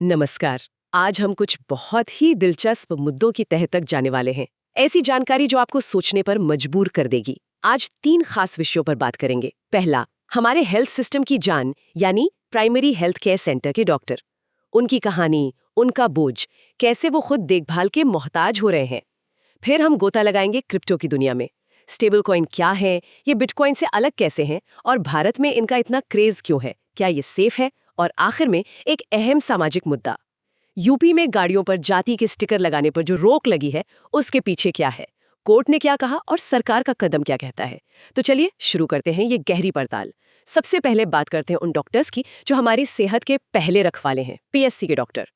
नमस्कार। आज हम कुछ बहुत ही दिलचस्प मुद्दों की तह तक जाने वाले हैं। ऐसी जानकारी जो आपको सोचने पर मजबूर कर देगी। आज 3 खास विषयों पर बात करेंगे। पहला, हमारे हेल्थ सिस्टम की जान यानी प्राइमरी हेल्थ केयर सेंटर के डॉक्टर। उनकी कहानी, उनका बोझ, कैसे वो खुद देखभाल के मोहताज हो रहे हैं। फिर हम गोता लगाएंगे क्रिप्टो की दुनिया में। स्टेबल कॉइन क्या है, ये बिटकॉइन से अलग कैसे हैं और भारत में इनका इतना क्रेज क्यों है, क्या ये सेफ है। और आखिर में एक अहम सामाजिक मुद्दा, यूपी में गाड़ियों पर जाति के स्टिकर लगाने पर जो रोक लगी है उसके पीछे क्या है, कोर्ट ने क्या कहा और सरकार का कदम क्या कहता है। तो चलिए शुरू करते हैं ये गहरी पड़ताल। सबसे पहले बात करते हैं उन डॉक्टर्स की जो हमारी सेहत के पहले रखवाले हैं, पीएससी के डॉक्टर।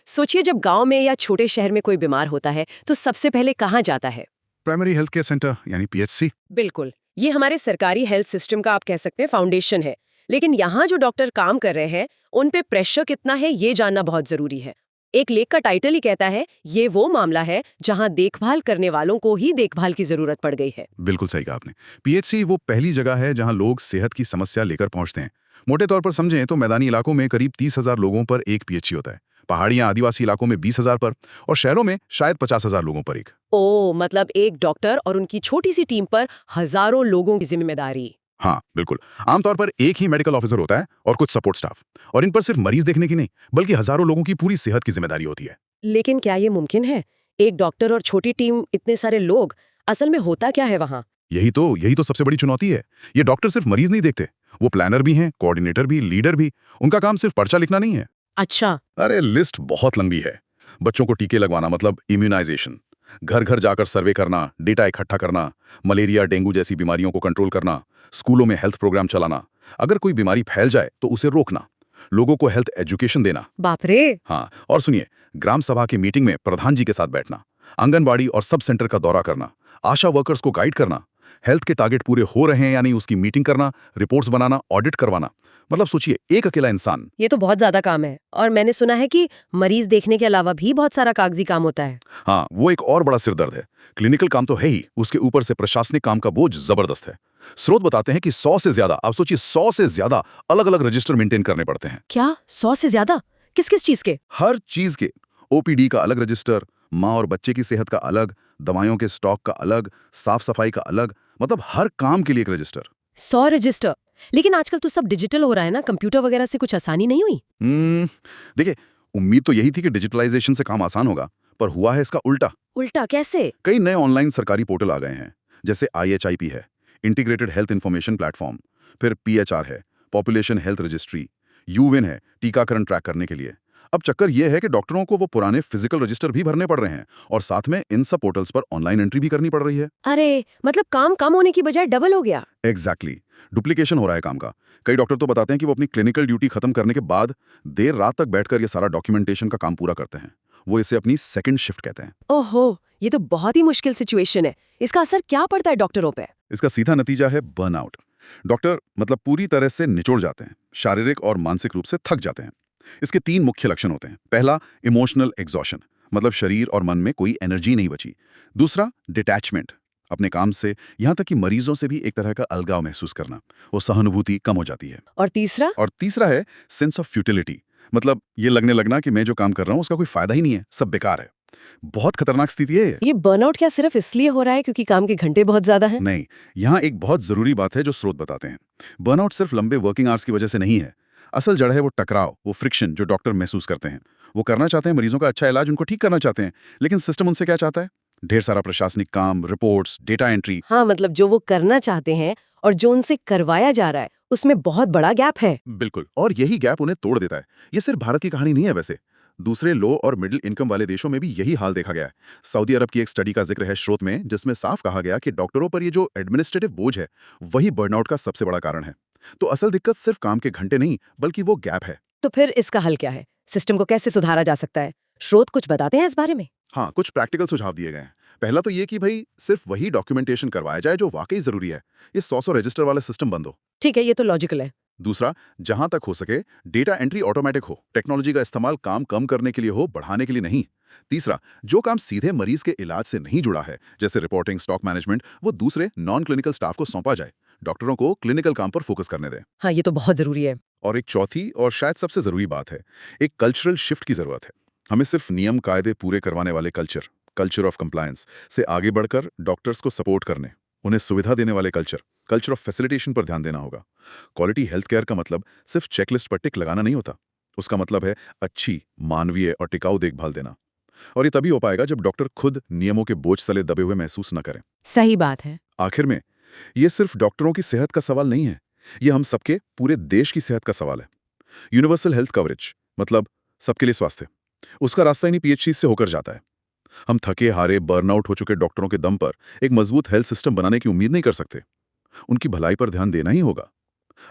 सोचिए, जब गांव में या छोटे शहर में कोई बीमार होता है तो सबसे पहले कहाँ जाता है? प्राइमरी हेल्थ केयर सेंटर यानी पीएचसी। बिल्कुल, ये हमारे सरकारी हेल्थ सिस्टम का आप कह सकते हैं फाउंडेशन है। लेकिन यहाँ जो डॉक्टर काम कर रहे हैं उन पे प्रेशर कितना है ये जानना बहुत जरूरी है। एक लेख का टाइटल ही कहता है, ये वो मामला है जहाँ देखभाल करने वालों को ही देखभाल की जरूरत पड़ गई है। बिल्कुल सही कहा आपने। पीएचसी वो पहली जगह है जहां लोग सेहत की समस्या लेकर पहुंचते हैं। मोटे तौर पर समझें तो मैदानी इलाकों में करीब 30,000 लोगों पर एक पीएचसी होता है, पहाड़ियां आदिवासी इलाकों में 20,000 पर और शहरों में शायद 50,000 लोगों पर एक। ओ, मतलब एक डॉक्टर और उनकी छोटी सी टीम पर हजारों लोगों की जिम्मेदारी। हाँ बिल्कुल। आमतौर पर एक ही मेडिकल ऑफिसर होता है और कुछ सपोर्ट स्टाफ, और इन पर सिर्फ मरीज देखने की नहीं बल्कि हजारों लोगों की पूरी सेहत की जिम्मेदारी होती है। लेकिन क्या ये मुमकिन है? एक डॉक्टर और छोटी टीम, इतने सारे लोग, असल में होता क्या है वहाँ? यही तो सबसे बड़ी चुनौती है। ये डॉक्टर सिर्फ मरीज नहीं देखते, वो प्लानर भी हैं, कोऑर्डिनेटर भी, लीडर भी। उनका काम सिर्फ पर्चा लिखना नहीं है। अच्छा। अरे लिस्ट बहुत लंबी है। बच्चों को टीके लगवाना मतलब इम्यूनाइजेशन, घर घर जाकर सर्वे करना, डेटा इकट्ठा करना, मलेरिया डेंगू जैसी बीमारियों को कंट्रोल करना, स्कूलों में हेल्थ प्रोग्राम चलाना, अगर कोई बीमारी फैल जाए तो उसे रोकना, लोगों को हेल्थ एजुकेशन देना। बाप रे। हाँ, और सुनिए, ग्राम सभा की मीटिंग में प्रधान जी के साथ बैठना, आंगनबाड़ी और सब सेंटर का दौरा करना, आशा वर्कर्स को गाइड करना, हेल्थ के टारगेट पूरे हो रहे हैं या नहीं उसकी मीटिंग करना, रिपोर्ट्स बनाना, ऑडिट करवाना। मतलब सोचिए, एक अकेला इंसान। ये तो बहुत ज्यादा काम है। और मैंने सुना है कि मरीज देखने के अलावा भी बहुत सारा कागजी काम होता है। हाँ, वो एक और बड़ा सिरदर्द है। क्लिनिकल काम तो है ही, उसके ऊपर से प्रशासनिक काम का बोझ जबरदस्त है। स्रोत बताते हैं कि 100 से ज्यादा, आप सोचिए 100 से ज्यादा अलग अलग रजिस्टर मेंटेन करने पड़ते हैं। क्या 100 से ज्यादा? किस किस चीज के? हर चीज के। ओपीडी का अलग रजिस्टर, माँ और बच्चे की सेहत का अलग, दवाइयों के स्टॉक का अलग, साफ सफाई का अलग, मतलब हर काम के लिए एक रजिस्टर। 100 रजिस्टर? लेकिन आजकल तो सब डिजिटल हो रहा है ना, कंप्यूटर वगैरह से कुछ आसानी नहीं हुई? देखिए, उम्मीद तो यही थी कि डिजिटलाइजेशन से काम आसान होगा, पर हुआ है इसका उल्टा। उल्टा कैसे? कई नए ऑनलाइन सरकारी पोर्टल आ गए हैं, जैसे IHIP है, इंटीग्रेटेड हेल्थ इंफॉर्मेशन प्लेटफॉर्म, फिर PHR है, पॉपुलेशन हेल्थ रजिस्ट्री, यूविन है, टीकाकरण ट्रैक करने के लिए। अब चक्कर यह है कि डॉक्टरों को वो पुराने फिजिकल रजिस्टर भी भरने पड़ रहे हैं और साथ में इन सब पोर्टल्स पर ऑनलाइन एंट्री भी करनी पड़ रही है। अरे, मतलब काम कम होने की बजाय डबल हो गया। एग्जैक्टली, डुप्लीकेशन हो रहा है काम का। कई डॉक्टर तो बताते हैं कि वो अपनी क्लिनिकल ड्यूटी खत्म करने के बाद देर रात तक बैठकर ये सारा डॉक्यूमेंटेशन का काम पूरा करते हैं। वो इसे अपनी सेकंड शिफ्ट कहते हैं। ओहो, ये तो बहुत ही मुश्किल सिचुएशन है। इसका असर क्या पड़ता है डॉक्टरों पे? इसका सीधा नतीजा है बर्नआउट। डॉक्टर मतलब पूरी तरह से निचोड़ जाते हैं, शारीरिक और मानसिक रूप से थक जाते हैं। इसके 3 मुख्य लक्षण होते हैं। पहला, इमोशनल एग्जॉशन, मतलब शरीर और मन में कोई एनर्जी नहीं बची। दूसरा, डिटैचमेंट, अपने काम से, यहाँ तक कि मरीजों से भी एक तरह का अलगाव महसूस करना, वो सहानुभूति कम हो जाती है। और तीसरा? और तीसरा है सेंस ऑफ फ्यूटिलिटी, मतलब ये लगने लगना कि मैं जो काम कर रहा हूँ उसका कोई फायदा ही नहीं है, सब बेकार है। बहुत खतरनाक स्थिति है ये। ये बर्नआउट क्या सिर्फ इसलिए हो रहा है क्योंकि काम के घंटे बहुत ज्यादा हैं? नहीं, यहाँ एक बहुत जरूरी बात है जो स्रोत बताते हैं। बर्नआउट सिर्फ लंबे वर्किंग आवर्स की वजह से नहीं है। असल जड़ है वो टकराव, वो फ्रिक्शन जो डॉक्टर महसूस करते हैं। वो करना चाहते हैं मरीजों का अच्छा इलाज, उनको ठीक करना चाहते हैं, लेकिन सिस्टम उनसे क्या चाहता है? ढेर सारा प्रशासनिक काम, रिपोर्ट्स, डेटा एंट्री। हाँ, मतलब जो वो करना चाहते हैं और जो उनसे करवाया जा रहा है उसमें बहुत बड़ा गैप है। बिल्कुल, और यही गैप उन्हें तोड़ देता है। ये सिर्फ भारत की कहानी नहीं है वैसे। दूसरे लो और मिडिल इनकम वाले देशों में भी यही हाल देखा गया है। सऊदी अरब की एक स्टडी का जिक्र है स्रोत में, जिसमें साफ कहा गया कि डॉक्टरों पर ये जो एडमिनिस्ट्रेटिव बोझ है वही बर्नआउट का सबसे बड़ा कारण है। तो असल दिक्कत सिर्फ काम के घंटे नहीं बल्कि वो गैप है। तो फिर इसका हल क्या है? सिस्टम को कैसे सुधारा जा सकता है? स्रोत कुछ बताते हैं इस बारे में? हाँ, कुछ प्रैक्टिकल सुझाव दिए गए हैं। पहला तो ये कि भाई सिर्फ वही डॉक्यूमेंटेशन करवाया जाए जो वाकई जरूरी है। ये 100 रजिस्टर वाला सिस्टम बंद हो। ठीक है, ये तो लॉजिकल है। दूसरा, जहां तक हो सके डेटा एंट्री ऑटोमेटिक हो, टेक्नोलॉजी का इस्तेमाल काम कम करने के लिए हो, बढ़ाने के लिए नहीं। तीसरा, जो काम सीधे मरीज के इलाज से नहीं जुड़ा है, जैसे रिपोर्टिंग, स्टॉक मैनेजमेंट, वो दूसरे नॉन क्लिनिकल स्टाफ को सौंपा जाए। डॉक्टरों को क्लिनिकल काम पर फोकस करने दें। हाँ, ये तो बहुत जरूरी है। और एक चौथी और शायद सबसे जरूरी बात है, एक कल्चरल शिफ्ट की जरूरत है। हमें सिर्फ नियम कायदे पूरे करवाने वाले कल्चर ऑफ कंप्लायंस से आगे बढ़कर डॉक्टर्स को सपोर्ट करने, उन्हें सुविधा देने वाले कल्चर ऑफ फैसिलिटेशन पर ध्यान देना होगा। क्वालिटी हेल्थ केयर का मतलब सिर्फ चेकलिस्ट पर टिक लगाना नहीं होता। उसका मतलब है अच्छी, मानवीय और टिकाऊ देखभाल देना। और ये तभी हो पाएगा जब डॉक्टर खुद नियमों के बोझ तले दबे हुए महसूस न करें। सही बात है। आखिर में, ये सिर्फ डॉक्टरों की सेहत का सवाल नहीं है, ये हम सबके पूरे देश की सेहत का सवाल है। यूनिवर्सल हेल्थ कवरेज मतलब सबके लिए स्वास्थ्य, उसका रास्ता इन्हीं पीएचसी से होकर जाता है। हम थके हारे, बर्नआउट हो चुके डॉक्टरों के दम पर एक मजबूत हेल्थ सिस्टम बनाने की उम्मीद नहीं कर सकते। उनकी भलाई पर ध्यान देना ही होगा।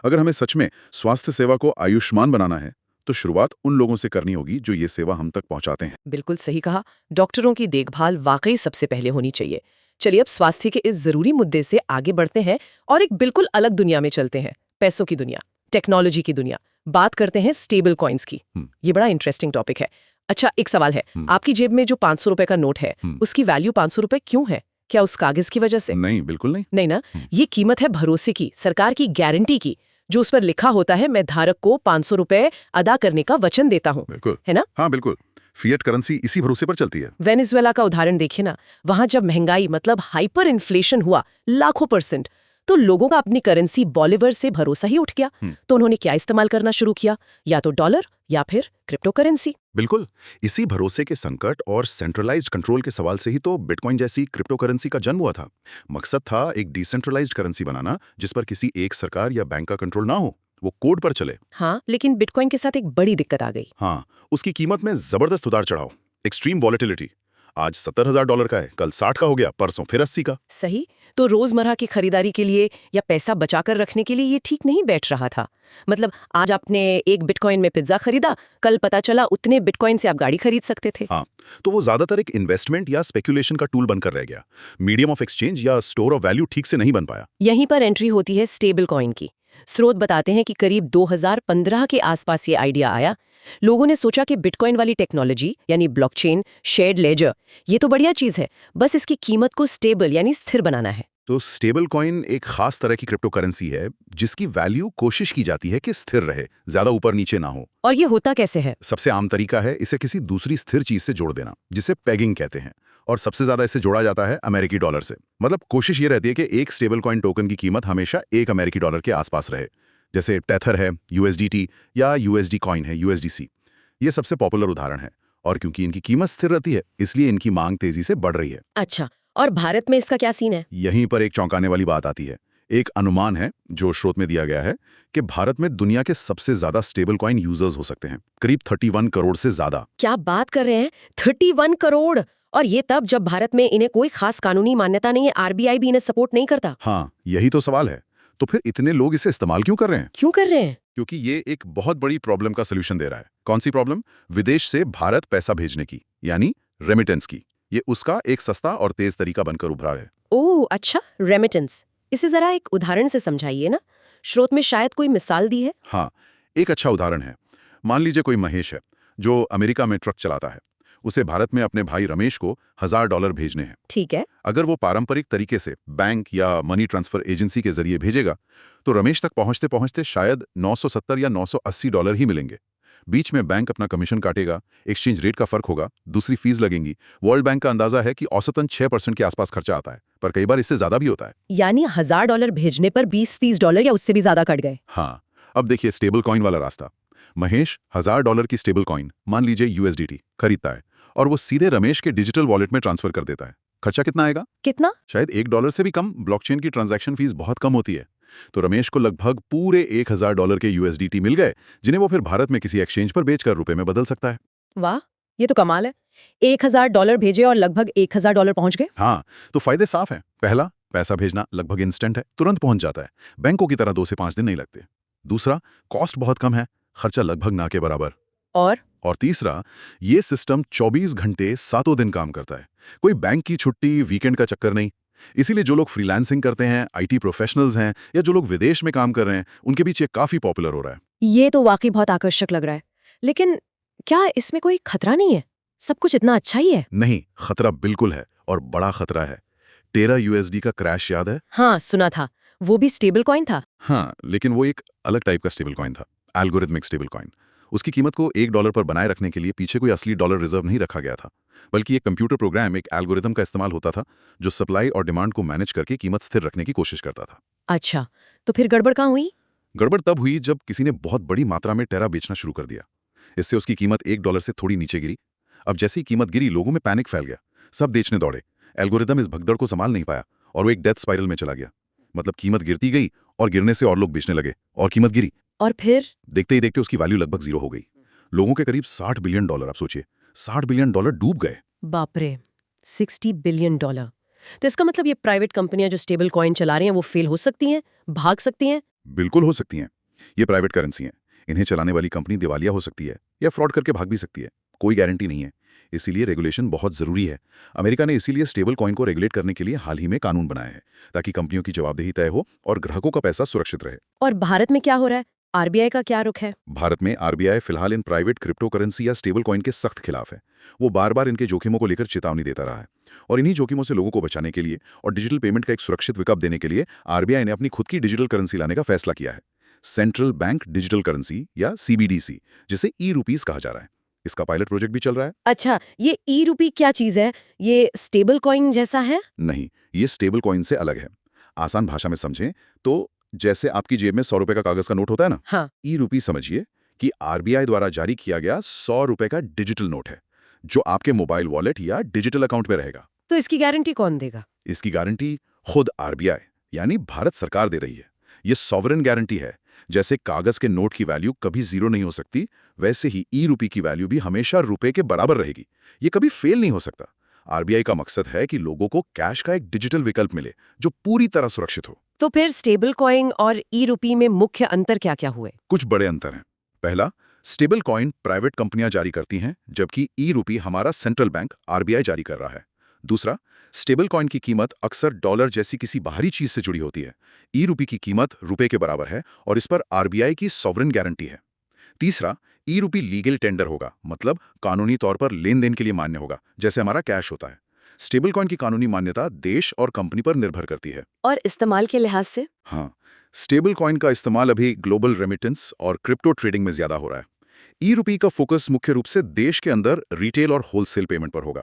अगर हमें सच में स्वास्थ्य सेवा को आयुष्मान बनाना है, तो शुरुआत उन लोगों से करनी होगी जो ये सेवा हम तक पहुंचाते हैं। बिल्कुल सही कहा। डॉक्टरों की देखभाल वाकई सबसे पहले होनी चाहिए। चलिए अब स्वास्थ्य के इस जरूरी मुद्दे से आगे बढ़ते हैं और एक बिल्कुल अलग दुनिया में चलते हैं, पैसों की दुनिया, टेक्नोलॉजी की दुनिया। बात करते हैं स्टेबल कॉइन्स की। ये बड़ा इंटरेस्टिंग टॉपिक है। अच्छा, एक सवाल है, आपकी जेब में जो 500 रुपए का नोट है, उसकी वैल्यू 500 रुपए क्यों है? क्या उस कागज की वजह से? नहीं, बिल्कुल नहीं। नहीं ना, ये कीमत है भरोसे की, सरकार की गारंटी की, जो उस पर लिखा होता है, मैं धारक को 500 रुपए अदा करने का वचन देता हूँ। बिल्कुल, है ना? हाँ बिल्कुल। फिएट करेंसी इसी भरोसे पर चलती है। वेनेजुएला का उदाहरण देखिए ना, वहां जब महंगाई मतलब हाइपर इन्फ्लेशन हुआ लाखों %, तो लोगों का अपनी करेंसी बॉलीवर से भरोसा ही उठ गया। तो उन्होंने क्या इस्तेमाल करना शुरू किया? या तो डॉलर या फिर क्रिप्टो करेंसी। बिल्कुल, इसी भरोसे के संकट और सेंट्रलाइज्ड कंट्रोल के सवाल से ही तो बिटकॉइन जैसी क्रिप्टो करेंसी का जन्म हुआ था। मकसद था एक डिसेंट्रलाइज्ड करेंसी बनाना जिस पर किसी एक सरकार या बैंक का कंट्रोल ना हो, वो कोड पर चले। हाँ, लेकिन बिटकॉइन के साथ एक बड़ी दिक्कत आ गई। हाँ, उसकी कीमत में जबरदस्त उतार चढ़ाव, एक्सट्रीम वॉलेटिलिटी। आज $70,000 का है, कल 60 का हो गया, परसों फिर 80 का। सही। तो रोजमर्रा की खरीदारी के लिए या पैसा बचाकर रखने के लिए ये ठीक नहीं बैठ रहा था। मतलब आज आपने एक बिटकॉइन में पिज्जा खरीदा, कल पता चला उतने बिटकॉइन से आप गाड़ी खरीद सकते थे। हाँ, तो वो ज्यादातर एक इन्वेस्टमेंट या स्पेकुलेशन का टूल बनकर रह गया। मीडियम ऑफ एक्सचेंज या स्टोर ऑफ वैल्यू ठीक से नहीं बन पाया। यहीं पर एंट्री होती है स्टेबल कॉइन की। स्रोत बताते हैं कि करीब 2015 के आसपास ये आइडिया आया। लोगों ने सोचा कि बिटकॉइन वाली टेक्नोलॉजी यानी ब्लॉकचेन, शेयर्ड लेजर, ये तो बढ़िया चीज है, बस इसकी कीमत को स्टेबल यानी स्थिर बनाना है। तो स्टेबल कॉइन एक खास तरह की क्रिप्टो करेंसी है जिसकी वैल्यू कोशिश की जाती है कि स्थिर रहे, ज्यादा ऊपर नीचे ना हो। और ये होता कैसे है? सबसे आम तरीका है इसे किसी दूसरी स्थिर चीज से जोड़ देना, जिसे पेगिंग कहते हैं। और सबसे ज्यादा इसे जोड़ा जाता है अमेरिकी डॉलर से। मतलब कोशिश ये रहती है कि एक स्टेबल कॉइन टोकन की कीमत हमेशा एक अमेरिकी डॉलर के आसपास रहे। जैसे टेथर है USDT या USD कॉइन है USDC। ये सबसे पॉपुलर उदाहरण है। और क्योंकि इनकी कीमत स्थिर रहती है, इसलिए इनकी मांग तेजी से बढ़ रही है। अच्छा, और भारत में इसका क्या सीन है? यहीं पर एक चौंकाने वाली बात आती है। एक अनुमान है जो स्रोत में दिया गया है कि भारत में दुनिया के सबसे ज्यादा स्टेबल कॉइन यूजर्स हो सकते हैं, करीब 31 करोड़ से ज्यादा। क्या बात कर रहे हैं? 31 करोड़! और ये तब जब भारत में इन्हें कोई खास कानूनी मान्यता नहीं है, आरबीआई भी इन्हें सपोर्ट नहीं करता। हाँ, यही तो सवाल है। तो फिर इतने लोग इसे इस्तेमाल क्यों कर रहे हैं? क्यों कर रहे हैं? क्योंकि ये एक बहुत बड़ी प्रॉब्लम का सोल्यूशन दे रहा है। कौन सी प्रॉब्लम? विदेश से भारत पैसा भेजने की, यानी रेमिटेंस की। ये उसका एक सस्ता और तेज तरीका बनकर उभरा है। ओह अच्छा, रेमिटेंस। इसे जरा एक उदाहरण से समझाइए ना। स्रोत में शायद कोई मिसाल दी है। हाँ, एक अच्छा उदाहरण है। मान लीजिए कोई महेश है जो अमेरिका में ट्रक चलाता है। उसे भारत में अपने भाई रमेश को $1000 भेजने हैं। ठीक है। अगर वो पारंपरिक तरीके से बैंक या मनी ट्रांसफर एजेंसी के जरिए भेजेगा, तो रमेश तक पहुंचते पहुंचते शायद $970 या $980 ही मिलेंगे। बीच में बैंक अपना कमीशन काटेगा, एक्सचेंज रेट का फर्क होगा, दूसरी फीस लगेंगी। वर्ल्ड बैंक का अंदाजा है कि औसतन 6% के आसपास खर्चा आता है, पर कई बार इससे ज्यादा भी होता है। यानी $1000 भेजने पर $20-30 या उससे भी ज्यादा कट गए। हाँ, अब देखिए स्टेबल कॉइन वाला रास्ता। महेश $1000 की स्टेबल कॉइन, मान लीजिए USDT, खरीदता है और वो सीधे रमेश के डिजिटल वॉलेट में ट्रांसफर कर देता है। खर्चा कितना आएगा? कितना? शायद $1 से भी कम। ब्लॉकचेन की ट्रांजैक्शन फीस बहुत कम होती है। तो रमेश को लगभग पूरे $1000 के USDT मिल गए, जिन्हें वो फिर भारत में किसी एक्सचेंज पर बेचकर रुपए में बदल सकता है। वाह, ये तो कमाल है। $1000 भेजे और लगभग $1000 पहुंच गए। हाँ, तो फायदे साफ हैं। पहला, पैसा भेजना लगभग इंस्टेंट है, तुरंत पहुंच जाता है। बैंकों की तरह 2 से 5 दिन नहीं लगते। दूसरा, कॉस्ट बहुत कम है, खर्चा लगभग ना के बराबर। और तीसरा, ये सिस्टम 24 घंटे 7 दिन काम करता है। कोई बैंक की छुट्टी, वीकेंड का चक्कर नहीं। इसीलिए जो लोग फ्रीलांसिंग करते हैं, IT प्रोफेशनल्स हैं या जो लोग विदेश में काम कर रहे हैं, उनके बीच ये काफी पॉपुलर हो रहा है। ये तो वाकई बहुत आकर्षक लग रहा है। लेकिन क्या इसमें कोई खतरा नहीं है? सब कुछ इतना अच्छा ही है। नहीं, खतरा बिल्कुल है, और बड़ा खतरा है। Terra USD का क्रैश याद है? हाँ, सुना था। वो भी स्टेबल कॉइन था। हाँ, लेकिन वो एक अलग टाइप का स्टेबल कॉइन था। Algorithmic stable coin. उसकी कीमत को $1 पर बनाए रखने के लिए पीछे कोई असली डॉलर रिजर्व नहीं रखा गया था, बल्कि एक कंप्यूटर प्रोग्राम, एक एल्गोरिथम का इस्तेमाल होता था जो सप्लाई और डिमांड को मैनेज करके कीमत स्थिर रखने की कोशिश करता था। अच्छा, तो फिर गड़बड़ कहाँ हुई? गड़बड़ तब हुई जब किसी ने बहुत बड़ी मात्रा में टेरा बेचना शुरू कर दिया। इससे उसकी कीमत $1 से थोड़ी नीचे गिरी। अब जैसे ही कीमत गिरी, लोगों में पैनिक फैल गया, सब बेचने दौड़े। एल्गोरिथम इस भगदड़ को संभाल नहीं पाया और वो एक डेथ स्पाइरल में चला गया। मतलब कीमत गिरती गई और गिरने से और लोग बेचने लगे और कीमत गिरी। और फिर देखते ही देखते उसकी वैल्यू लगभग जीरो हो गई। लोगों के करीब $60 बिलियन, आप सोचिए, $60 बिलियन डूब गए। बाप रे, $60 बिलियन। तो इसका मतलब ये प्राइवेट कंपनियां जो स्टेबल कॉइन चला रही हैं वो फेल हो सकती हैं, भाग सकती हैं? बिल्कुल हो सकती हैं। ये प्राइवेट करेंसी हैं। इन्हें चलाने वाली कंपनी दिवालिया हो सकती है या फ्रॉड करके भाग भी सकती है। कोई गारंटी नहीं है। इसीलिए रेगुलेशन बहुत जरूरी है। अमेरिका ने इसीलिए स्टेबल कॉइन को रेगुलेट करने के लिए हाल ही में कानून बनाया है, ताकि कंपनियों की जवाबदेही तय हो और ग्राहकों का पैसा सुरक्षित रहे। और भारत में क्या हो रहा है? आरबीआई का क्या रुख है? भारत में आरबीआई फिलहाल इन प्राइवेट क्रिप्टो करेंसी या स्टेबल कॉइन के सख्त खिलाफ है। वो बार बार इनके जोखिमों को लेकर चेतावनी देता रहा है और इन्हीं जोखिमों से लोगों को बचाने के लिए और डिजिटल पेमेंट का एक सुरक्षित विकल्प देने के लिए आरबीआई ने अपनी खुद की डिजिटल करेंसी लाने का फैसला किया है, सेंट्रल बैंक डिजिटल करेंसी या सीबीडीसी, जिसे ई-रुपीस कहा जा रहा है। इसका पायलट प्रोजेक्ट भी चल रहा है। अच्छा, ये ई-रुपी क्या चीज है? ये स्टेबल कॉइन जैसा है? नहीं, ये स्टेबल कॉइन से अलग है। आसान भाषा में समझें तो जैसे आपकी जेब में ₹100 का कागज का नोट होता है ना, हाँ। ई-रुपी समझिए कि आरबीआई द्वारा जारी किया गया ₹100 का डिजिटल नोट है, जो आपके मोबाइल वॉलेट या डिजिटल अकाउंट में रहेगा। तो इसकी गारंटी कौन देगा? इसकी गारंटी खुद आरबीआई यानी भारत सरकार दे रही है। ये सॉवरेन गारंटी है। जैसे कागज के नोट की वैल्यू कभी जीरो नहीं हो सकती, वैसे ही ई-रुपी की वैल्यू भी हमेशा रुपए के बराबर रहेगी। ये कभी फेल नहीं हो सकता। आरबीआई का मकसद है कि लोगों को कैश का एक डिजिटल विकल्प मिले जो पूरी तरह सुरक्षित हो। तो फिर स्टेबल कॉइन और ई-रुपी में मुख्य अंतर क्या-क्या हुए? कुछ बड़े अंतर हैं। पहला, स्टेबल कॉइन प्राइवेट कंपनियां जारी करती हैं, जबकि ई-रुपी हमारा सेंट्रल बैंक आरबीआई जारी कर रहा है। दूसरा, स्टेबल कॉइन की कीमत अक्सर डॉलर जैसी किसी बाहरी चीज से जुड़ी होती है। ई-रुपी की कीमत रुपए के बराबर है और इस पर आरबीआई की सॉवरेन गारंटी है। तीसरा, ई-रुपी लीगल टेंडर होगा, मतलब कानूनी तौर पर लेन देन के लिए मान्य होगा, जैसे हमारा कैश होता है। स्टेबल कॉइन की कानूनी मान्यता देश और कंपनी पर निर्भर करती है। और इस्तेमाल के लिहाज से? हाँ, स्टेबल कॉइन का इस्तेमाल अभी ग्लोबल रेमिटेंस और क्रिप्टो ट्रेडिंग में ज्यादा हो रहा है। ई-रुपी का फोकस मुख्य रूप से देश के अंदर रिटेल और होलसेल पेमेंट पर होगा।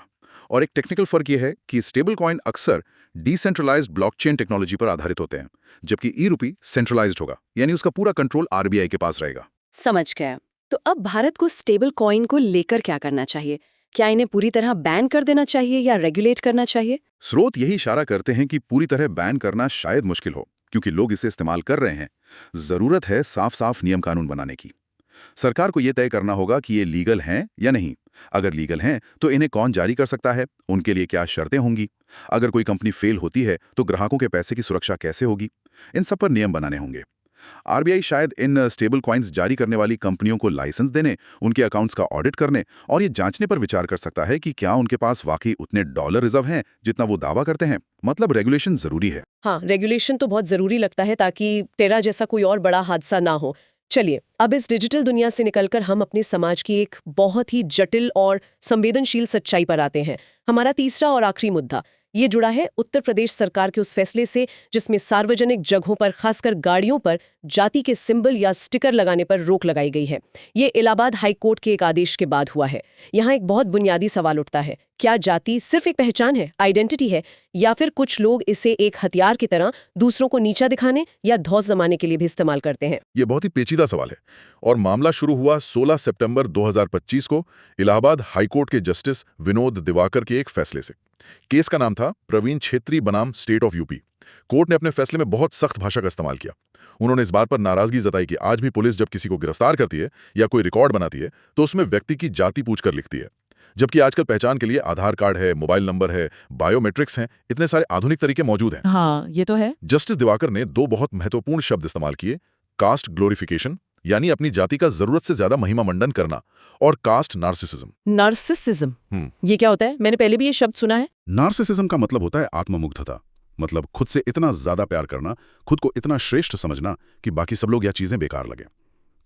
और एक टेक्निकल फर्क यह है कि स्टेबल कॉइन अक्सर डिसेंट्रलाइज्ड ब्लॉकचेन टेक्नोलॉजी पर आधारित होते हैं, जबकि ई-रुपी सेंट्रलाइज्ड होगा, यानी उसका पूरा कंट्रोल आरबीआई के पास रहेगा। समझ गया। तो अब भारत को स्टेबल कॉइन को लेकर क्या करना चाहिए? क्या इन्हें पूरी तरह बैन कर देना चाहिए या रेगुलेट करना चाहिए? स्रोत यही इशारा करते हैं कि पूरी तरह बैन करना शायद मुश्किल हो, क्योंकि लोग इसे इस्तेमाल कर रहे हैं। जरूरत है साफ साफ नियम कानून बनाने की। सरकार को यह तय करना होगा कि ये लीगल हैं या नहीं। अगर लीगल हैं तो इन्हें कौन जारी कर सकता है, उनके लिए क्या शर्तें होंगी, अगर कोई कंपनी फेल होती है तो ग्राहकों के पैसे की सुरक्षा कैसे होगी, इन सब पर नियम बनाने होंगे। आरबीआई शायद इन स्टेबल कॉइन्स जारी करने वाली कंपनियों को लाइसेंस देने, उनके अकाउंट्स का ऑडिट करने और ये जांचने पर विचार कर सकता है कि क्या उनके पास वाकई उतने डॉलर रिजर्व हैं जितना वो दावा करते हैं। मतलब रेगुलेशन जरूरी है। हाँ, रेगुलेशन तो बहुत जरूरी लगता है ताकि टेरा जैसा कोई और बड़ा हादसा ना हो। चलिए, अब इस डिजिटल दुनिया से निकलकर हम अपने समाज की एक बहुत ही जटिल और संवेदनशील सच्चाई पर आते हैं। हमारा तीसरा और आखिरी मुद्दा ये जुड़ा है उत्तर प्रदेश सरकार के उस फैसले से जिसमें सार्वजनिक जगहों पर, खासकर गाड़ियों पर, जाति के सिंबल या स्टिकर लगाने पर रोक लगाई गई है। ये इलाहाबाद हाई कोर्ट के एक आदेश के बाद हुआ है। यहाँ एक बहुत बुनियादी सवाल उठता है, क्या जाति सिर्फ एक पहचान है, आइडेंटिटी है, या फिर कुछ लोग इसे एक हथियार की तरह दूसरों को नीचा दिखाने या धौंस जमाने के लिए भी इस्तेमाल करते हैं? ये बहुत ही पेचीदा सवाल है और मामला शुरू हुआ 16 सितंबर 2025 को इलाहाबाद हाईकोर्ट के जस्टिस विनोद दिवाकर के एक फैसले से। केस का नाम था प्रवीण छेत्री बनाम स्टेट ऑफ यूपी। कोर्ट ने अपने फैसले में बहुत सख्त भाषा का इस्तेमाल किया। उन्होंने इस बात पर नाराजगी जताई कि आज भी पुलिस जब किसी को गिरफ्तार करती है या कोई रिकॉर्ड बनाती है तो उसमें व्यक्ति की जाति पूछकर लिखती है, जबकि आजकल पहचान के लिए आधार कार्ड है, मोबाइल नंबर है, बायोमेट्रिक्स हैं, इतने सारे आधुनिक तरीके मौजूद हैं। हाँ, ये तो है। जस्टिस दिवाकर ने दो बहुत महत्वपूर्ण शब्द इस्तेमाल किए, कास्ट ग्लोरिफिकेशन यानी अपनी जाति का जरूरत से ज्यादा महिमा मंडन करना, और कास्ट नार्सिसिज्म। नार्सिसिज्म, ये क्या होता है? मैंने पहले भी ये शब्द सुना है। नार्सिसिज्म का मतलब होता है आत्ममुग्धता, मतलब खुद से इतना ज्यादा प्यार करना, खुद को इतना श्रेष्ठ समझना कि बाकी सब लोग या चीजें बेकार लगे।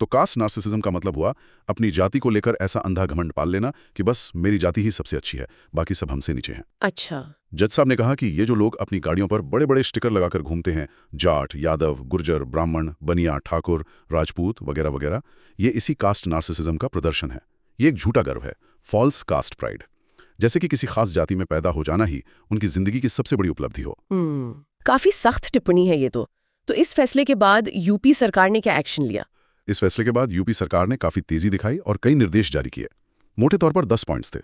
तो कास्ट नार्सिसिज्म का मतलब हुआ अपनी जाति को लेकर ऐसा अंधा घमंड पाल लेना कि बस मेरी जाति ही सबसे अच्छी है, बाकी सब हमसे नीचे हैं। अच्छा। जज साहब ने कहा कि ये जो लोग अपनी गाड़ियों पर बड़े बड़े स्टिकर लगाकर घूमते हैं, जाट, यादव, गुर्जर, ब्राह्मण, बनिया, ठाकुर, राजपूत वगैरह वगैरह, ये इसी कास्ट नार्सिसिज्म का प्रदर्शन है। ये एक झूठा गर्व है, फॉल्स कास्ट प्राइड, जैसे कि किसी खास जाति में पैदा हो जाना ही उनकी जिंदगी की सबसे बड़ी उपलब्धि हो। काफी सख्त टिप्पणी है ये तो इस फैसले के बाद यूपी सरकार ने क्या एक्शन लिया? इस फैसले के बाद यूपी सरकार ने काफी तेजी दिखाई और कई निर्देश जारी किए। मोटे तौर पर 10 पॉइंट्स थे।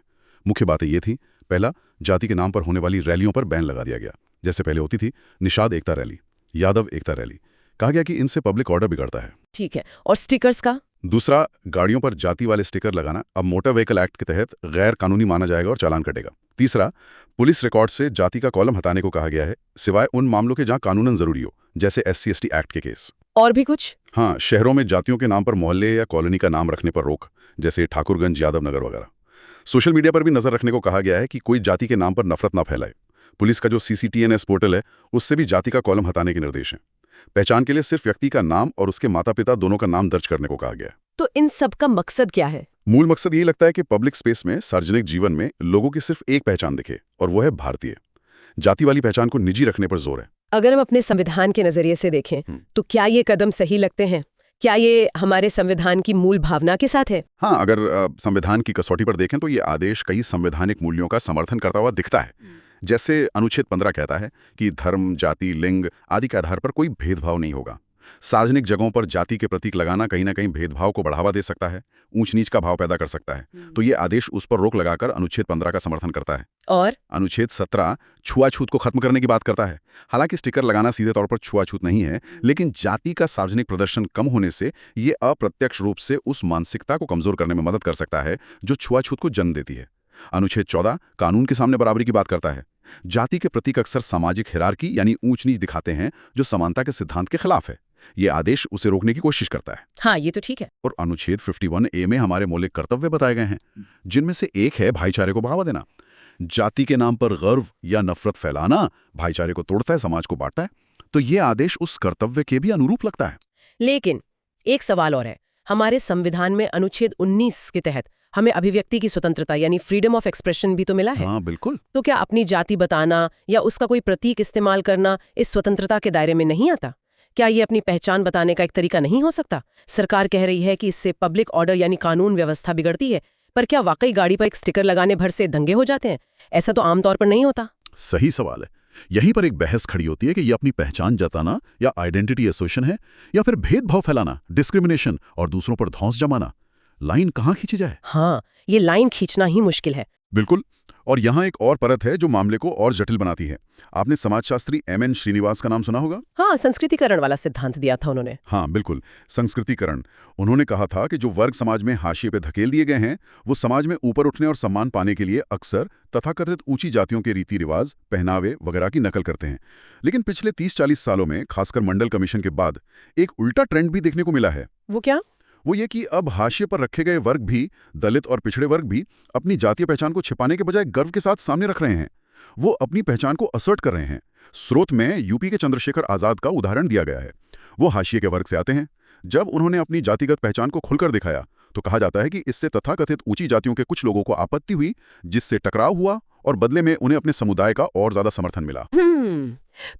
मुख्य बातें ये थी, पहला, जाति के नाम पर होने वाली रैलियों पर बैन लगा दिया गया। जैसे पहले होती थी निषाद एकता रैली, यादव एकता रैली। कहा गया कि इनसे पब्लिक ऑर्डर बिगड़ता है। ठीक है। और स्टिकर्स का? दूसरा, गाड़ियों पर जाति वाले स्टिकर लगाना अब मोटर व्हीकल एक्ट के तहत गैर कानूनी माना जाएगा और चालान कटेगा। तीसरा, पुलिस रिकॉर्ड से जाति का कॉलम हटाने को कहा गया है, सिवाय उन मामलों के जहां कानूनन जरूरी हो, जैसे SC/ST एक्ट के केस। और भी कुछ? हाँ, शहरों में जातियों के नाम पर मोहल्ले या कॉलोनी का नाम रखने पर रोक, जैसे ठाकुरगंज, यादव नगर वगैरह। सोशल मीडिया पर भी नजर रखने को कहा गया है कि कोई जाति के नाम पर नफरत ना फैलाए। पुलिस का जो CCTNS पोर्टल है, उससे भी जाति का कॉलम हटाने के निर्देश हैं। पहचान के लिए सिर्फ व्यक्ति का नाम और उसके माता पिता दोनों का नाम दर्ज करने को कहा गया है। तो इन सब का मकसद क्या है? मूल मकसद यही लगता है कि पब्लिक स्पेस में, सार्वजनिक जीवन में लोगों की सिर्फ एक पहचान दिखे, और वो है भारतीय। जाति वाली पहचान को निजी रखने पर जोर है। अगर हम अपने संविधान के नजरिए से देखें तो क्या ये कदम सही लगते हैं? क्या ये हमारे संविधान की मूल भावना के साथ है? हाँ, अगर संविधान की कसौटी पर देखें तो ये आदेश कई संवैधानिक मूल्यों का समर्थन करता हुआ दिखता है। जैसे अनुच्छेद 15 कहता है कि धर्म, जाति, लिंग आदि के आधार पर कोई भेदभाव नहीं होगा। सार्वजनिक जगहों पर जाति के प्रतीक लगाना कहीं ना कहीं भेदभाव को बढ़ावा दे सकता है, ऊंच नीच का भाव पैदा कर सकता है। तो ये आदेश उस पर रोक लगाकर अनुच्छेद 15 का समर्थन करता है। और अनुच्छेद 17 छुआछूत को खत्म करने की बात करता है। हालांकि स्टिकर लगाना सीधे तौर पर छुआछूत नहीं है, लेकिन जाति का सार्वजनिक प्रदर्शन कम होने से ये अप्रत्यक्ष रूप से उस मानसिकता को कमजोर करने में मदद कर सकता है जो छुआछूत को जन्म देती है। अनुच्छेद 14 कानून के सामने बराबरी की बात करता है। जाति के प्रतीक अक्सर सामाजिक हिरार्की यानी ऊंच नीच दिखाते हैं, जो समानता के सिद्धांत के खिलाफ है। ये आदेश उसे रोकने की कोशिश करता है। हाँ, ये तो ठीक है। और अनुच्छेद 51A में हमारे मौलिक कर्तव्य बताए गए हैं, जिनमें से एक है भाईचारे को बढ़ावा देना। जाति के नाम पर गर्व या नफरत फैलाना भाईचारे को तोड़ता है, समाज को बांटता है। तो ये आदेश उस कर्तव्य के भी अनुरूप लगता है। लेकिन एक सवाल और है, हमारे संविधान में अनुच्छेद 19 के तहत हमें अभिव्यक्ति की स्वतंत्रता यानी फ्रीडम ऑफ एक्सप्रेशन भी तो मिला है। हाँ, बिल्कुल। तो क्या अपनी जाति बताना या उसका कोई प्रतीक इस्तेमाल करना इस स्वतंत्रता के दायरे में नहीं आता? क्या ये अपनी पहचान बताने का एक तरीका नहीं हो सकता? सरकार कह रही है कि इससे पब्लिक ऑर्डर यानी कानून व्यवस्था बिगड़ती है, पर क्या वाकई गाड़ी पर एक स्टिकर लगाने भर से दंगे हो जाते हैं? ऐसा तो आमतौर पर नहीं होता। सही सवाल है। यहीं पर एक बहस खड़ी होती है कि ये अपनी पहचान जताना या आइडेंटिटी एसोसिएशन है, या फिर भेदभाव फैलाना, डिस्क्रिमिनेशन और दूसरों पर धौंस जमाना। लाइन कहाँ खींची जाए? हाँ, ये लाइन खींचना ही मुश्किल है। बिल्कुल। और यहाँ एक और परत है जो मामले को और जटिल बनाती है। आपने समाजशास्त्री MN श्रीनिवास का नाम सुना होगा। हाँ, संस्कृतिकरण वाला सिद्धांत दिया था उन्होंने। हाँ, बिल्कुल, संस्कृतिकरण। उन्होंने कहा था कि जो वर्ग समाज में हाशिए पे धकेल दिए गए हैं, वो समाज में ऊपर उठने और सम्मान पाने के लिए अक्सर तथाकथित ऊंची जातियों के रीति रिवाज, पहनावे वगैरह की नकल करते हैं। लेकिन पिछले 30-40 सालों में, खासकर मंडल कमीशन के बाद, एक उल्टा ट्रेंड भी देखने को मिला है। वो क्या? वो ये कि अब हाशिए पर रखे गए वर्ग भी, दलित और पिछड़े वर्ग भी, अपनी जातीय पहचान को छिपाने के बजाय गर्व के साथ सामने रख रहे हैं। वो अपनी पहचान को असर्ट कर रहे हैं। स्रोत में यूपी के चंद्रशेखर आजाद का उदाहरण दिया गया है। वो हाशिए के वर्ग से आते हैं। जब उन्होंने अपनी जातिगत पहचान को खुलकर दिखाया तो कहा जाता है कि इससे तथाकथित ऊंची जातियों के कुछ लोगों को आपत्ति हुई, जिससे टकराव हुआ और बदले में उन्हें अपने समुदाय का और ज्यादा समर्थन मिला।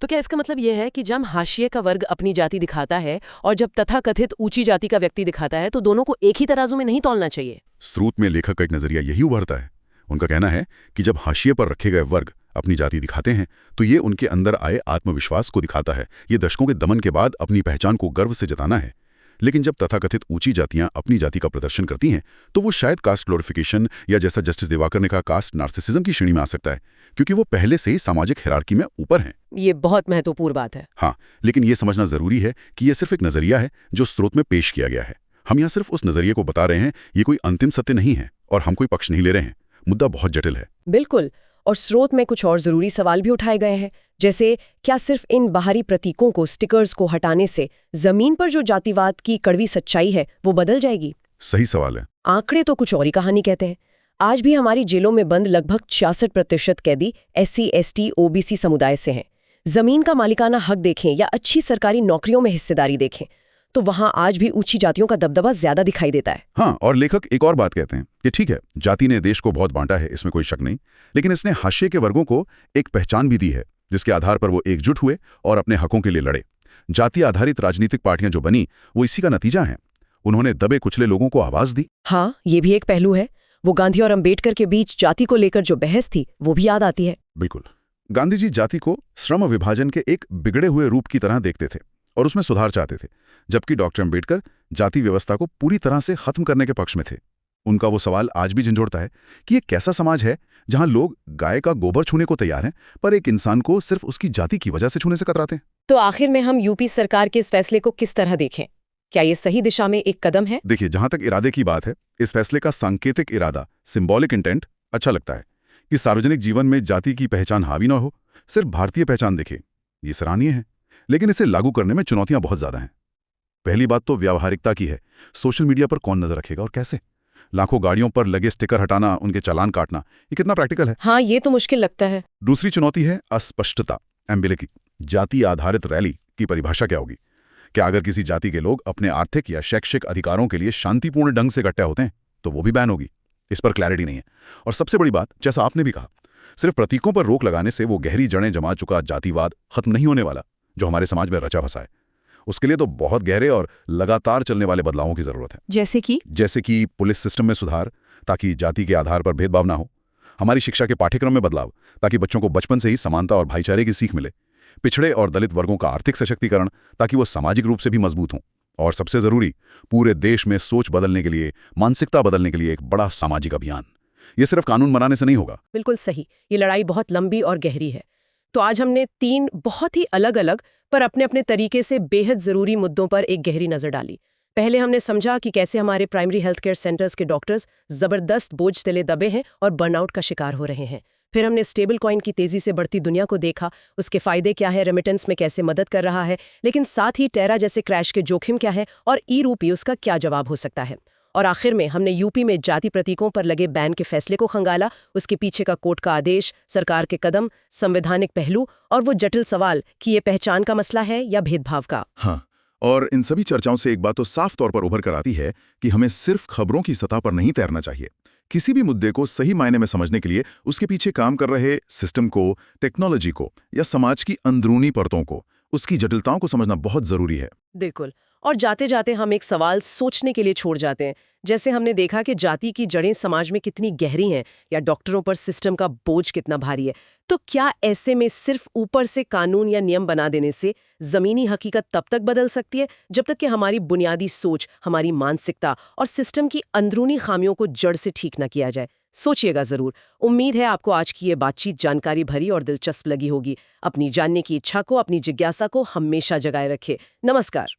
तो क्या इसका मतलब यह है कि जब हाशिए का वर्ग अपनी जाति दिखाता है और जब तथाकथित ऊंची जाति का व्यक्ति दिखाता है तो दोनों को एक ही तराजू में नहीं तौलना चाहिए? स्रोत में लेखक का एक नजरिया यही उभरता है। उनका कहना है कि जब हाशिए पर रखे गए वर्ग अपनी जाति दिखाते हैं तो ये उनके अंदर आए आत्मविश्वास को दिखाता है। ये दशकों के दमन के बाद अपनी पहचान को गर्व से जताना है। लेकिन जब तथाकथित ऊंची जातियां अपनी जाति का प्रदर्शन करती हैं तो वो शायद कास्ट ग्लोरिफिकेशन या जैसा जस्टिस दिवाकर ने कहा कास्ट नार्सिसिज्म की श्रेणी में आ सकता है, क्योंकि वो पहले से ही सामाजिक हिरार्की में ऊपर हैं। ये बहुत महत्वपूर्ण बात है। हाँ, लेकिन ये समझना जरूरी है कि ये सिर्फ एक नजरिया है जो स्रोत में पेश किया गया है। हम यहाँ सिर्फ उस नजरिए को बता रहे हैं, ये कोई अंतिम सत्य नहीं है और हम कोई पक्ष नहीं ले रहे हैं। मुद्दा बहुत जटिल है। बिल्कुल। और स्रोत में कुछ और जरूरी सवाल भी उठाए गए हैं, जैसे क्या सिर्फ इन बाहरी प्रतीकों को, स्टिकर्स को हटाने से जमीन पर जो जातिवाद की कड़वी सच्चाई है वो बदल जाएगी? सही सवाल है। आंकड़े तो कुछ और ही कहानी कहते हैं। आज भी हमारी जेलों में बंद लगभग 66% कैदी SC, ST, OBC समुदाय से हैं। जमीन का मालिकाना हक देखें या अच्छी सरकारी नौकरियों में हिस्सेदारी देखें तो वहां आज भी ऊंची जातियों का दबदबा ज्यादा दिखाई देता है। हाँ, और लेखक एक और बात कहते हैं कि ठीक है, जाति ने देश को बहुत बांटा है, इसमें कोई शक नहीं, लेकिन इसने हाशिए के वर्गों को एक पहचान भी दी है जिसके आधार पर वो एकजुट हुए और अपने हकों के लिए लड़े। जाति आधारित राजनीतिक पार्टियां जो बनी वो इसी का नतीजा है। उन्होंने दबे कुचले लोगों को आवाज दी। हाँ, ये भी एक पहलू है। वो गांधी और अंबेडकर के बीच जाति को लेकर जो बहस थी वो भी याद आती है। बिल्कुल, गांधी जी जाति को श्रम विभाजन के एक बिगड़े हुए रूप की तरह देखते थे और उसमें सुधार चाहते थे, जबकि डॉक्टर अंबेडकर जाति व्यवस्था को पूरी तरह से खत्म करने के पक्ष में थे। उनका वो सवाल आज भी झंझोड़ता है कि ये कैसा समाज है जहां लोग गाय का गोबर छूने को तैयार हैं, पर एक इंसान को सिर्फ उसकी जाति की वजह से छूने से कतराते हैं। तो आखिर में हम यूपी सरकार के इस फैसले को किस तरह देखें? क्या ये सही दिशा में एक कदम है? देखिए, जहां तक इरादे की बात है, इस फैसले का सांकेतिक इरादा, सिंबॉलिक इंटेंट, अच्छा लगता है कि सार्वजनिक जीवन में जाति की पहचान हावी न हो, सिर्फ भारतीय पहचान दिखे। ये सराहनीय है, लेकिन इसे लागू करने में चुनौतियां बहुत ज्यादा हैं। पहली बात तो व्यावहारिकता की है। सोशल मीडिया पर कौन नजर रखेगा और कैसे? लाखों गाड़ियों पर लगे स्टिकर हटाना, उनके चालान काटना, ये कितना प्रैक्टिकल है? हाँ, ये तो मुश्किल लगता है। दूसरी चुनौती है अस्पष्टता, एम्बिलिटी। जाति आधारित रैली की परिभाषा क्या होगी? क्या अगर किसी जाति के लोग अपने आर्थिक या शैक्षिक अधिकारों के लिए शांतिपूर्ण ढंग से इकट्ठा होते हैं तो वो भी बैन होगी? इस पर क्लैरिटी नहीं है। और सबसे बड़ी बात, जैसा आपने भी कहा, सिर्फ प्रतीकों पर रोक लगाने से वो गहरी जड़ें जमा चुका जातिवाद खत्म नहीं होने वाला जो हमारे समाज में रचा बसा है। उसके लिए तो बहुत गहरे और लगातार चलने वाले बदलावों की जरूरत है। जैसे कि पुलिस सिस्टम में सुधार ताकि जाति के आधार पर भेदभाव ना हो, हमारी शिक्षा के पाठ्यक्रम में बदलाव ताकि बच्चों को बचपन से ही समानता और भाईचारे की सीख मिले, पिछड़े और दलित वर्गों का आर्थिक सशक्तिकरण ताकि वो सामाजिक रूप से भी मजबूत हों, और सबसे जरूरी, पूरे देश में सोच बदलने के लिए, मानसिकता बदलने के लिए एक बड़ा सामाजिक अभियान। ये सिर्फ कानून बनाने से नहीं होगा। बिल्कुल सही। ये लड़ाई बहुत लंबी और गहरी है। तो आज हमने 3 बहुत ही अलग अलग पर अपने अपने तरीके से बेहद जरूरी मुद्दों पर एक गहरी नजर डाली। पहले हमने समझा कि कैसे हमारे प्राइमरी हेल्थ केयर सेंटर्स के डॉक्टर्स जबरदस्त बोझ तले दबे हैं और बर्नआउट का शिकार हो रहे हैं। फिर हमने स्टेबल कॉइन की तेजी से बढ़ती दुनिया को देखा, उसके फायदे क्या है, रेमिटेंस में कैसे मदद कर रहा है, लेकिन साथ ही टेरा जैसे क्रैश के जोखिम क्या है और ई-रूपी उसका क्या जवाब हो सकता है। और आखिर में हमने यूपी में जाति प्रतीकों पर लगे बैन के फैसले को खंगाला, उसके पीछे का कोर्ट का आदेश, सरकार के कदम, संवैधानिक पहलू और वो जटिल सवाल कि ये पहचान का मसला है या भेदभाव का। हाँ, और इन सभी चर्चाओं से एक बात तो साफ तौर पर उभर कर आती है कि हमें सिर्फ खबरों की सतह पर नहीं तैरना चाहिए। किसी भी मुद्दे को सही मायने में समझने के लिए उसके पीछे काम कर रहे सिस्टम को, टेक्नोलॉजी को या समाज की अंदरूनी परतों को, उसकी जटिलताओं को समझना बहुत जरूरी है। बिल्कुल। और जाते जाते हम एक सवाल सोचने के लिए छोड़ जाते हैं, जैसे हमने देखा कि जाति की जड़ें समाज में कितनी गहरी हैं या डॉक्टरों पर सिस्टम का बोझ कितना भारी है। तो क्या ऐसे में सिर्फ ऊपर से कानून या नियम बना देने से जमीनी हकीकत तब तक बदल सकती है जब तक कि हमारी बुनियादी सोच, हमारी मानसिकता और सिस्टम की अंदरूनी खामियों को जड़ से ठीक न किया जाए? सोचिएगा जरूर। उम्मीद है आपको आज की ये बातचीत जानकारी भरी और दिलचस्प लगी होगी। अपनी जानने की इच्छा को, अपनी जिज्ञासा को हमेशा जगाए रखें। नमस्कार।